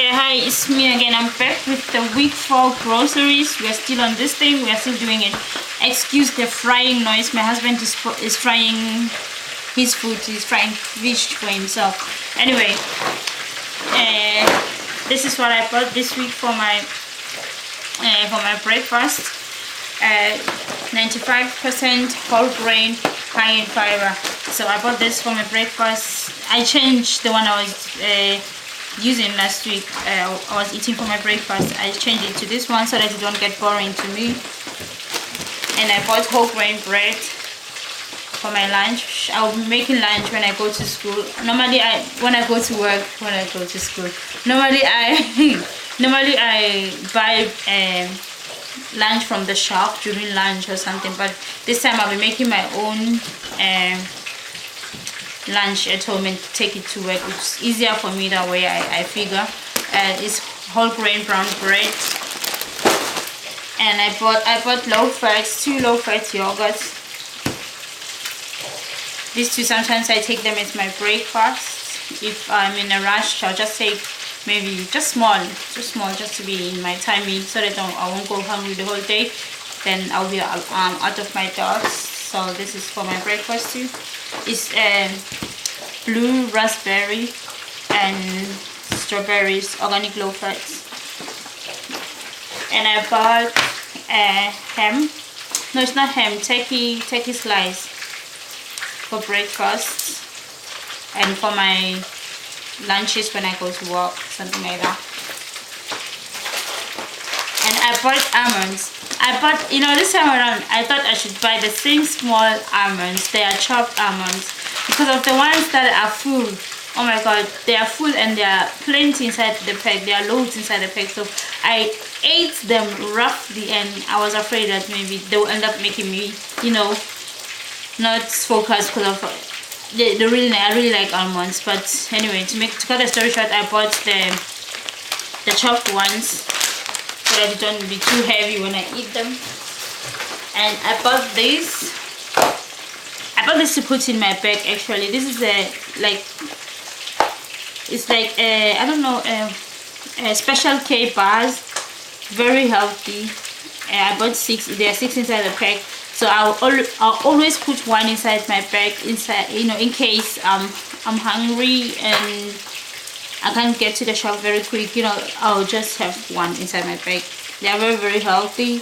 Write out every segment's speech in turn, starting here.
Hi, it's me again. I'm back with the week 4 groceries. We're still on this thing. We're still doing it. Excuse the frying noise. My husband is frying his food. He's frying fish for himself. Anyway, this is what I bought this week for my breakfast. 95% whole grain, high in fiber. So I bought this for my breakfast. I changed the one I was using last week. I was eating for my breakfast. I changed it to this one so that it don't get boring to me. And I bought whole grain bread for my lunch. I'll be making lunch when I go to school. Normally I buy lunch from the shop during lunch or something, but this time I'll be making my own lunch at home and take it to work. It's easier for me that way. I figure it's whole grain brown bread, and I bought low fats, 2 low fat yogurts. These two, sometimes I take them as my breakfast. If I'm in a rush, I'll just take maybe just small just to be in my timing, so that I won't go hungry the whole day. Then I'll be out of my thoughts. So this is for my breakfast too. It's blue raspberry and strawberries, organic low fats. And I bought ham. No, it's not ham. Turkey slice for breakfast and for my lunches when I go to work, something like that. And I bought almonds. This time around I thought I should buy the same small almonds. They are chopped almonds, because of the ones that are full. Oh my god, they are full and they are plenty inside the pack. There are loads inside the pack. So I ate them roughly, and I was afraid that maybe they will end up making me, not focus, because of I really like almonds. But anyway, to cut the story short, I bought the chopped ones so that it don't be too heavy when I eat them. And I bought this. I bought this to put in my bag. Actually, this is I don't know, a Special K bars, very healthy. I bought 6. There are 6 inside the pack. So I'll always put one inside my bag, in case I'm hungry and I can't get to the shop very quick. I'll just have one inside my bag. They are very, very healthy,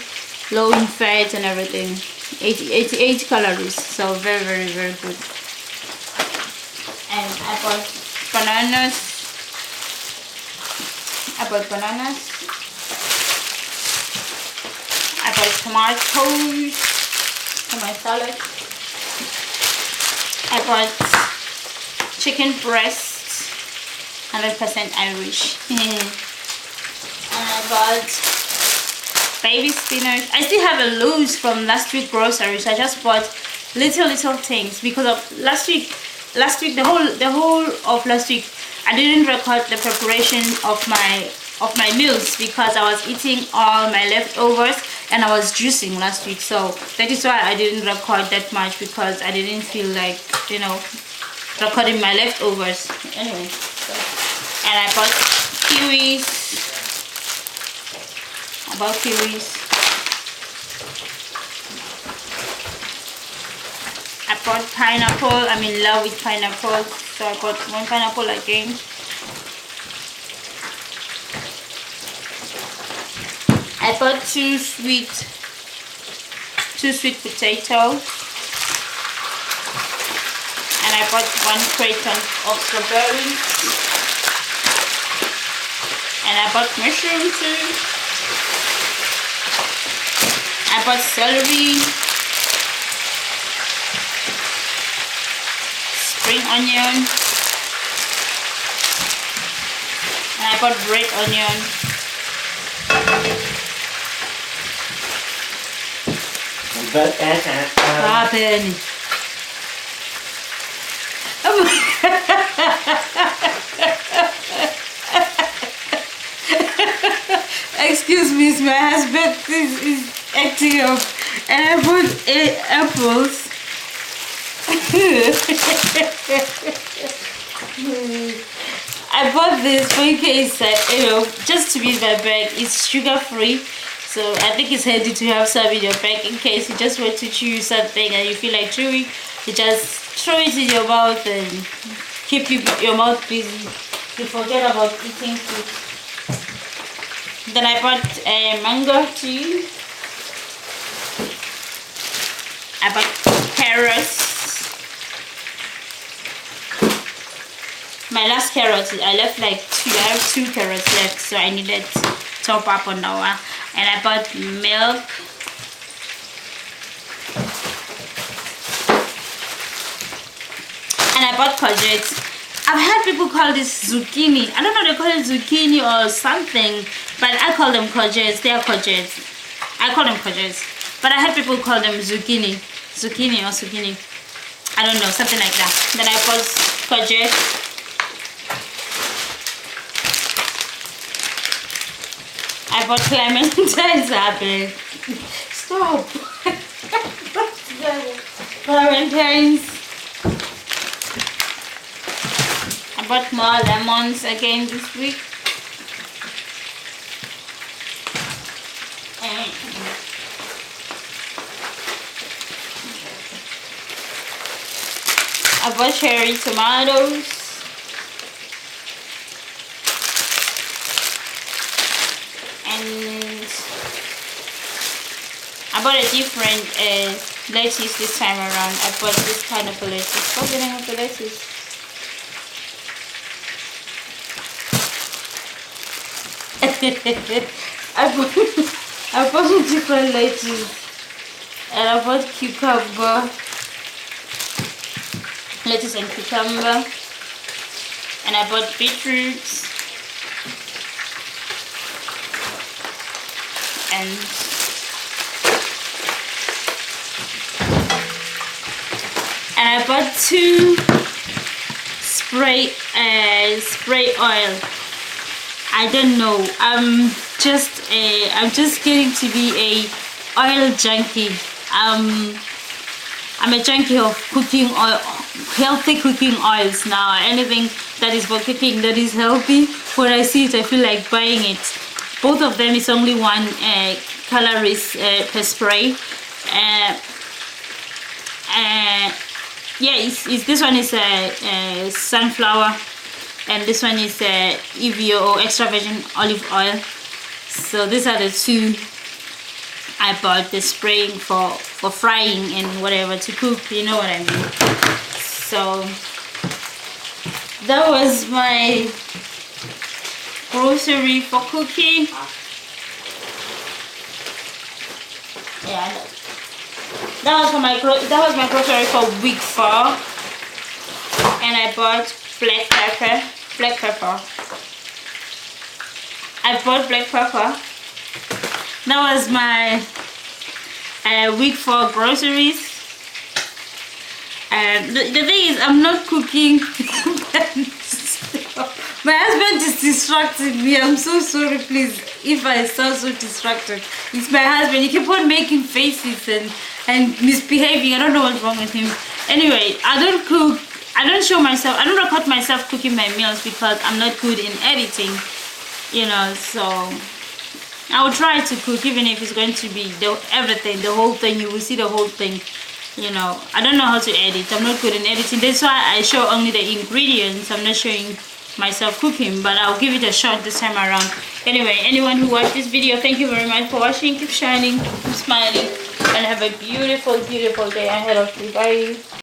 low in fat and everything. 88 calories, so very, very, very good. And I bought bananas. I bought tomatoes for my salad. I bought chicken breast, 100% Irish. And I bought baby spinach. I still have a loose from last week groceries. I just bought little things because of last week, the whole of last week I didn't record the preparation of my meals because I was eating all my leftovers and I was juicing last week. So that is why I didn't record that much, because I didn't feel like recording my leftovers. Anyway, and I bought kiwis. I bought pineapple. I'm in love with pineapple, so I bought 1 pineapple again. I bought 2 sweet potatoes, and I bought 1 crate of strawberries, and I bought mushrooms too. I bought celery, spring onion, and I bought red onion. But Penny. Excuse me, my husband is acting up, and I bought 8 apples. I bought this for in case, just to be in my bag. It's sugar free, so I think it's handy to have some in your bag in case you just want to chew something and you feel like chewing. You just throw it in your mouth and keep your mouth busy. You forget about eating food. Then I bought a mango tea. I bought carrots. My last carrot, I left like two. I have 2 carrots left, so I needed to top up on that one. And I bought milk. And I bought courgettes. I've heard people call this zucchini. I don't know, they call it zucchini or something, but I call them courgettes. They are courgettes. I call them courgettes, but I heard people call them zucchini. Zucchini or zucchini. I don't know, something like that. Then I bought courgette. I bought clementines. Stop. Clementines. I bought more lemons again this week. And I bought cherry tomatoes. And I bought a different lettuce this time around. I bought this kind of a lettuce. What's the name of the lettuce? I bought a different lettuce. And I bought cucumber. Lettuce and cucumber. And I bought beetroots. And I bought 2 spray oil. I don't know. I'm just getting to be a oil junkie. I'm a junkie of cooking oil, healthy cooking oils now. Anything that is for cooking that is healthy, when I see it, I feel like buying it. Both of them is only 1 calories per spray. Yeah, this one is sunflower, and this one is EVO or extra virgin olive oil. So these are the 2 I bought. The spraying for frying and whatever to cook, you know what I mean. So that was my grocery for cooking. Yeah, that was my grocery for week 4. And I bought black pepper. I bought black pepper. That was my week 4 groceries. And the thing is, I'm not cooking. My husband is distracting me. I'm so sorry, please, if I sound so distracted. It's my husband. He keep on making faces and misbehaving. I don't know what's wrong with him. Anyway, I don't cook. I don't show myself. I don't record myself cooking my meals because I'm not good in editing. You know, so I will try to cook, even if it's going to be everything, the whole thing. You will see the whole thing. You know, I don't know how to edit. I'm not good in editing. That's why I show only the ingredients. I'm not showing myself cooking, but I'll give it a shot this time around. Anyway, anyone who watched this video, thank you very much for watching. Keep shining, keep smiling, and have a beautiful day ahead of you. Bye.